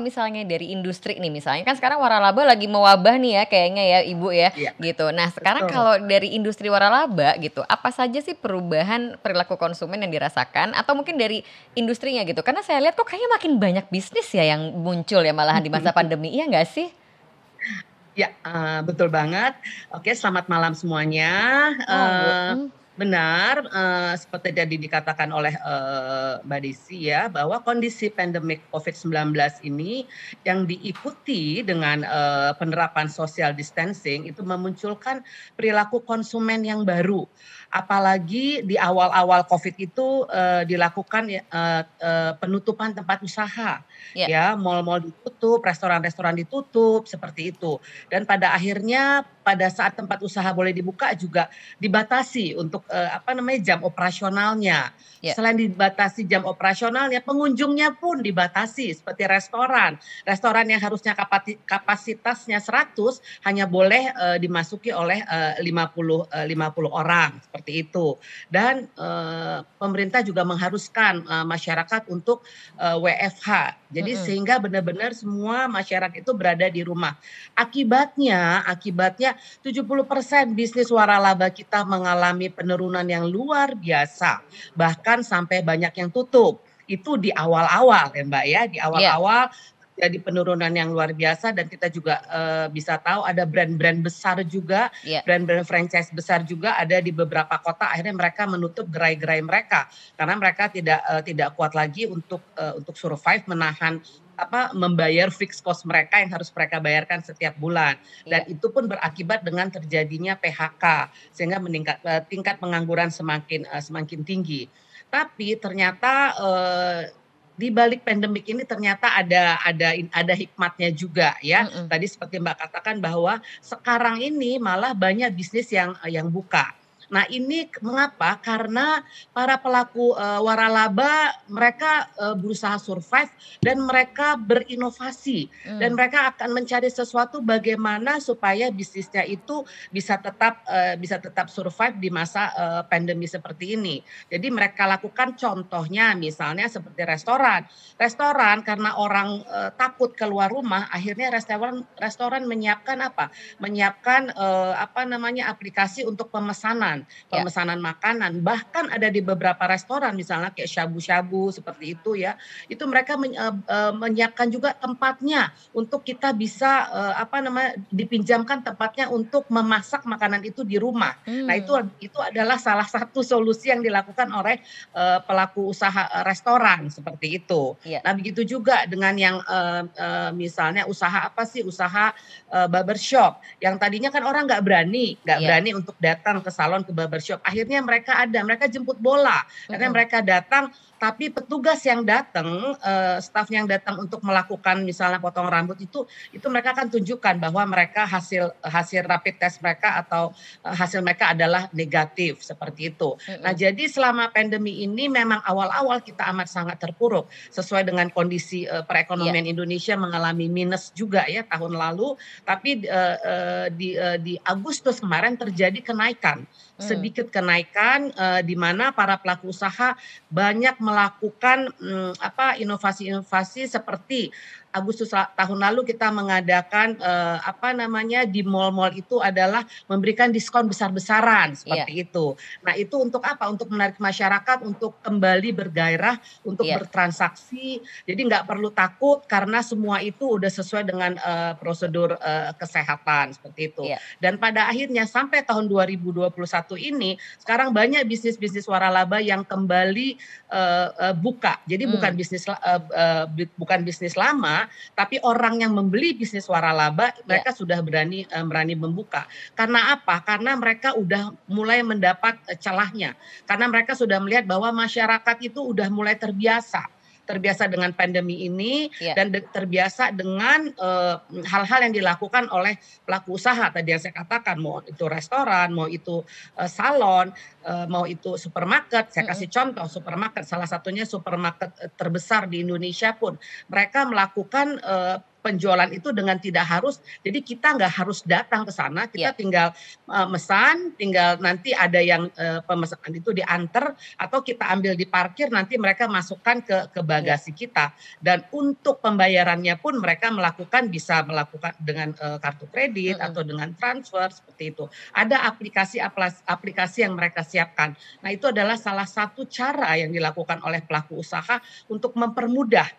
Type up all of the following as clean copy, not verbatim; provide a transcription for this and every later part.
misalnya dari industri nih, misalnya kan sekarang waralaba lagi mewabah nih ya kayaknya ya Ibu ya, Iya, gitu. Nah sekarang betul. kalau dari industri waralaba gitu, apa saja sih perubahan perilaku konsumen yang dirasakan? Atau mungkin dari industrinya gitu? Karena saya lihat kok kayaknya makin banyak bisnis ya yang muncul ya malahan di masa pandemi, iya nggak sih? Ya, betul banget. Oke, selamat malam semuanya. Malam Bu. Benar, seperti tadi dikatakan oleh, Mbak Desi ya, bahwa kondisi pandemik COVID-19 ini yang diikuti dengan, penerapan social distancing itu memunculkan perilaku konsumen yang baru. Apalagi di awal-awal Covid itu, dilakukan ya, penutupan tempat usaha, Ya, ya, mal-mal ditutup, restoran-restoran ditutup, seperti itu. Dan pada akhirnya pada saat tempat usaha boleh dibuka juga dibatasi untuk, apa namanya, jam operasionalnya. ya. Selain dibatasi jam operasionalnya, pengunjungnya pun dibatasi seperti restoran. Restoran yang harusnya kapasitasnya 100 hanya boleh, dimasuki oleh, 50 orang, seperti itu. Dan, pemerintah juga mengharuskan, masyarakat untuk, WFH. Jadi Mhm. sehingga benar-benar semua masyarakat itu berada di rumah. Akibatnya 70% bisnis waralaba kita mengalami penurunan yang luar biasa, bahkan sampai banyak yang tutup. Itu di awal-awal ya, Mbak, ya, di Iya, awal-awal terjadi penurunan yang luar biasa dan kita juga, bisa tahu ada brand-brand besar juga, iya. brand-brand franchise besar juga ada di beberapa kota akhirnya mereka menutup gerai-gerai mereka, karena mereka tidak kuat lagi untuk survive menahan apa, membayar fixed cost mereka yang harus mereka bayarkan setiap bulan. Dan Iya. itu pun berakibat dengan terjadinya PHK, sehingga tingkat pengangguran semakin tinggi. Tapi ternyata, di balik pandemik ini ternyata ada hikmatnya juga ya. Mhm. Tadi seperti Mbak katakan bahwa sekarang ini malah banyak bisnis yang buka. Nah ini mengapa? Karena para pelaku, waralaba mereka, berusaha survive dan mereka berinovasi dan Mmm. mereka akan mencari sesuatu bagaimana supaya bisnisnya itu bisa tetap survive di masa, pandemi seperti ini. Jadi mereka lakukan contohnya misalnya seperti restoran. Restoran karena orang, takut keluar rumah akhirnya restoran restoran menyiapkan apa, menyiapkan, apa namanya, aplikasi untuk Ya. pemesanan makanan. Bahkan ada di beberapa restoran misalnya kayak shabu-shabu seperti itu ya, itu mereka menyiapkan juga tempatnya untuk kita bisa, apa namanya, dipinjamkan tempatnya untuk memasak makanan itu di rumah. Nah Mmm. itu adalah salah satu solusi yang dilakukan oleh, pelaku usaha, restoran seperti itu. Iya. Nah begitu juga dengan yang, misalnya usaha apa sih, usaha, barbershop yang tadinya kan orang nggak Iya. berani untuk datang ke salon, ke barbershop. Akhirnya mereka jemput bola, akhirnya Mhm. mereka datang, tapi petugas yang datang, staf yang datang untuk melakukan misalnya potong rambut itu mereka akan tunjukkan bahwa mereka hasil hasil rapid test mereka atau, hasil mereka adalah negatif, seperti itu. Nah, Mhm. jadi selama pandemi ini memang awal-awal kita amat sangat terpuruk, sesuai dengan kondisi, Iya. perekonomian Indonesia mengalami minus juga ya tahun lalu, tapi, di Agustus kemarin terjadi kenaikan, Mmm. sedikit kenaikan, di mana para pelaku usaha banyak melakukan, apa, inovasi-inovasi seperti Agustus tahun lalu kita mengadakan, apa namanya, di mal-mal itu adalah memberikan diskon besar-besaran, Iya. seperti itu. Nah, itu untuk apa? Untuk menarik masyarakat untuk kembali bergairah, untuk Iya. bertransaksi, jadi nggak perlu takut karena semua itu udah sesuai dengan, prosedur, kesehatan, seperti itu. Iya. Dan pada akhirnya sampai tahun 2021 ini, sekarang banyak bisnis-bisnis waralaba yang kembali, buka. Jadi Mmm. bukan bisnis lama, tapi orang yang membeli bisnis waralaba Iya. mereka sudah berani membuka. Karena apa? Karena mereka udah mulai mendapat, celahnya. Karena mereka sudah melihat bahwa masyarakat itu udah mulai terbiasa dengan pandemi ini Iya. dan terbiasa dengan, hal-hal yang dilakukan oleh pelaku usaha tadi yang saya katakan, mau itu restoran, mau itu, salon, mau itu supermarket. Saya Mhm. kasih contoh supermarket, salah satunya supermarket, terbesar di Indonesia pun mereka melakukan, penjualan itu dengan tidak harus, jadi kita nggak harus datang ke sana, Ya. kita tinggal mesan, tinggal nanti ada yang pemesanan itu diantar atau kita ambil di parkir, nanti mereka masukkan ke Iya. bagasi kita. Dan untuk pembayarannya pun mereka bisa melakukan dengan kartu kredit Mhm. atau dengan transfer seperti itu. Ada aplikasi yang mereka siapkan. Nah, itu adalah salah satu cara yang dilakukan oleh pelaku usaha untuk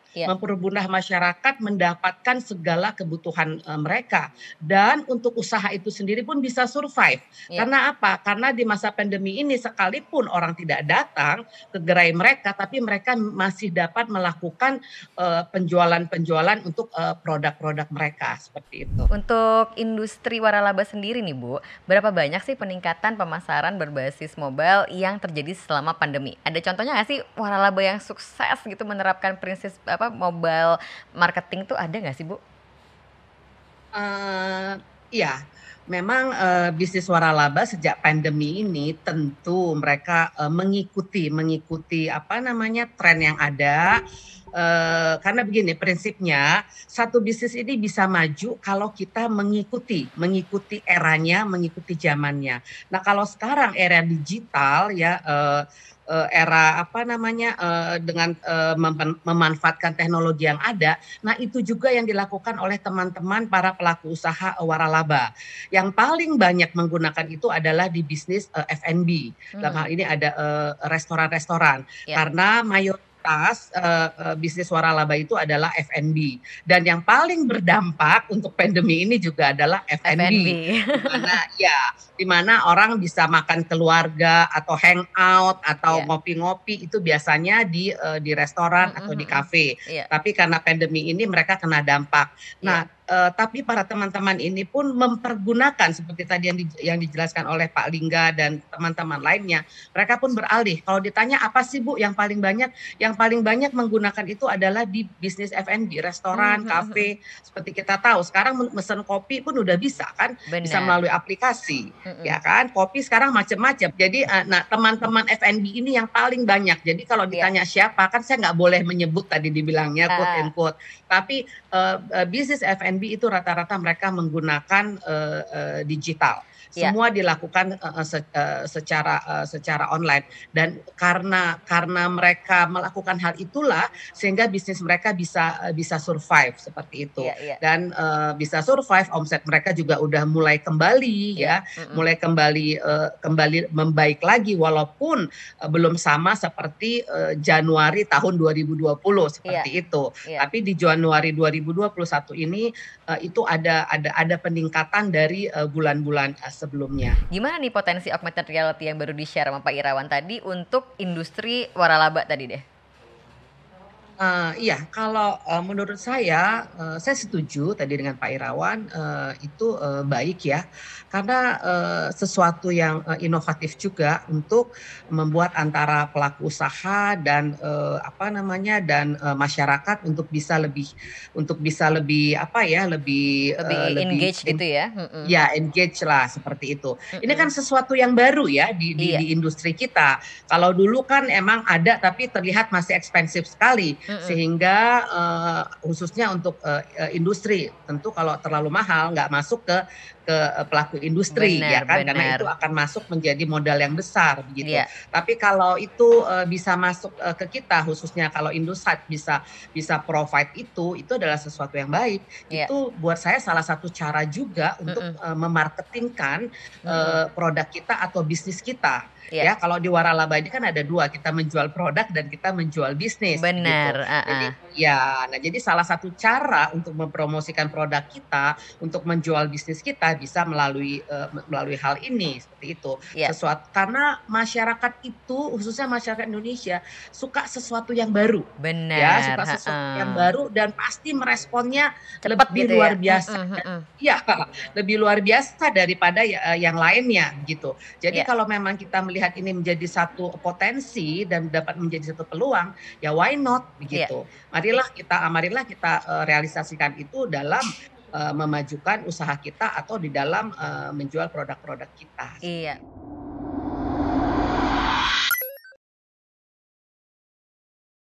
Iya. mempermudah masyarakat mendapatkan segala kebutuhan mereka. Dan untuk usaha itu sendiri pun bisa survive. Iya. Karena apa? Karena di masa pandemi ini sekalipun orang tidak datang ke gerai mereka, tapi mereka masih dapat melakukan penjualan-penjualan untuk produk-produk mereka seperti itu. Untuk industri waralaba sendiri nih Bu, berapa banyak sih peningkatan pemasaran berbasis mobile yang terjadi selama pandemi? Ada contohnya nggak sih waralaba yang sukses gitu menerapkan prinsip mobile marketing tuh ada nggak sih Bu? Iya, memang bisnis waralaba sejak pandemi ini tentu mereka mengikuti apa namanya tren yang ada. Karena begini prinsipnya, satu bisnis ini bisa maju kalau kita mengikuti eranya, mengikuti zamannya. Nah, kalau sekarang era digital ya, era apa namanya, dengan memanfaatkan teknologi yang ada, nah itu juga yang dilakukan oleh teman-teman para pelaku usaha waralaba. Yang paling banyak menggunakan itu adalah di bisnis F&B. Dalam hal Mhm. ini ada restoran-restoran, Ya. karena mayoritas bisnis waralaba itu adalah F&B. Dan yang paling berdampak untuk pandemi ini juga adalah F&B. F&B. Di mana ya, di mana orang bisa makan keluarga atau hangout atau Iya. ngopi-ngopi itu biasanya di restoran Mhm atau di mhm. kafe. Iya. Tapi karena pandemi ini mereka kena dampak. Iya. Nah, tapi para teman-teman ini pun mempergunakan seperti tadi yang dijelaskan oleh Pak Lingga dan teman-teman lainnya, mereka pun beralih. Kalau ditanya apa sih Bu yang paling banyak? Yang paling banyak menggunakan itu adalah di bisnis F&B, restoran, Mhm mhm. kafe. Seperti kita tahu sekarang mesen kopi pun udah bisa kan, bisa Benar. melalui aplikasi. Ya Mhm. kan, kopi sekarang macam-macam. Jadi, nah teman-teman F&B ini yang paling banyak. Jadi kalau Iya. ditanya siapa, kan saya nggak boleh menyebut tadi dibilangnya quote Heeh. and quote. Tapi bisnis F&B itu rata-rata mereka menggunakan digital. Iya. Semua dilakukan secara online. Dan karena mereka melakukan hal itulah sehingga bisnis mereka bisa survive seperti itu. Iya iya. Dan bisa survive, omset mereka juga udah mulai kembali Iya. ya, Mhm. mulai kembali membaik lagi walaupun belum sama seperti Januari tahun 2020 Iya. seperti itu. Iya. Tapi di Januari 2021 ini itu ada peningkatan dari bulan-bulan sebelumnya. Gimana nih potensi augmented reality yang baru di-share sama Pak Irawan tadi untuk industri waralaba tadi deh? Iya, kalau menurut saya setuju tadi dengan Pak Irawan, itu baik ya, karena sesuatu yang inovatif juga untuk membuat antara pelaku usaha dan apa namanya, dan masyarakat untuk bisa lebih apa ya, lebih Lebih lebih engage gitu ya? Mhm. ya engage lah seperti itu. Ini kan Mhm. sesuatu yang baru ya di di Iya. di industri kita. Kalau dulu kan emang ada tapi terlihat masih ekspensif sekali, Mhm. sehingga khususnya untuk industri, tentu kalau terlalu mahal nggak masuk ke pelaku industri ya Benar kan, karena itu benar. akan masuk menjadi modal yang besar begitu. Iya. Tapi kalau itu bisa masuk ke kita, khususnya kalau Indosat bisa bisa provide itu adalah sesuatu yang baik. Iya. Itu buat saya salah satu cara juga untuk Mhm. memarketingkan Mhm. produk kita atau bisnis kita. Iya. Ya, kalau di waralaba ini kan ada dua, kita menjual produk dan kita menjual bisnis Benar, begitu. heeh. Jadi ya, nah jadi salah satu cara untuk mempromosikan produk kita, untuk menjual bisnis kita bisa melalui hal ini seperti itu. Iya. Karena masyarakat itu khususnya masyarakat Indonesia suka sesuatu yang baru. Ya, Benar, suka sesuatu yang heeh. baru dan pasti meresponnya Cepet lebih gitu ya? luar biasa. Mhm mhm. Iya, lebih luar biasa daripada yang lainnya gitu. Jadi Iya. kalau memang kita melihat ini menjadi satu potensi dan dapat menjadi satu peluang, ya why not Iya. begitu. Marilah kita realisasikan itu dalam memajukan usaha kita atau di dalam menjual produk-produk kita. Iya.